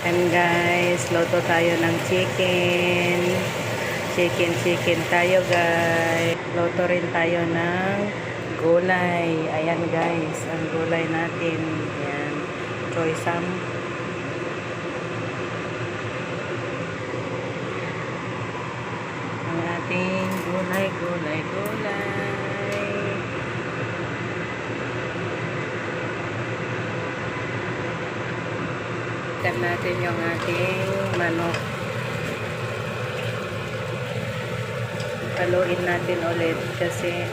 And guys, loto tayo ng chicken. Chicken tayo guys. Loto rin tayo ng gulay. Ayan guys, ang gulay natin. Ayan, choy sam. Ang ating gulay. Ikan natin yung ating manok. Haluin natin ulit kasi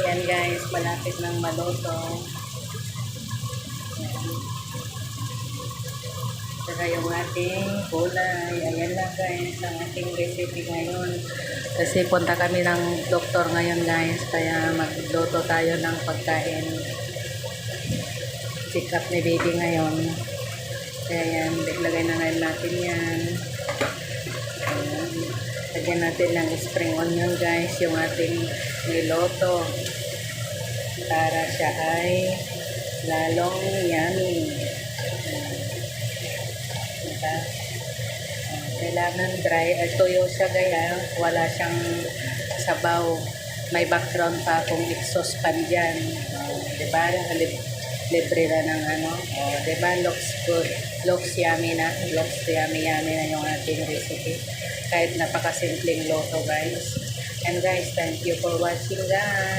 yan guys, malapit ng maluto. Saka yung ating gulay. Ayan lang guys ang ating recipe ngayon. Kasi punta kami ng doktor ngayon guys. Kaya magluto tayo ng pagkain. Check up ni baby ngayon. Kaya yan, lagay na ngayon natin yan. Ayan. Lagyan natin ng spring onion guys. Yung ating niloto. Para siya ay lalong yummy. Kailangan dry at tuyo siya gaya, wala siyang sabaw, may background pa akong exhaust pan dyan, diba, libre na ng ano, diba, looks good, looks yummy na yung ating recipe, kahit napakasimpleng loto guys. And guys, thank you for watching guys.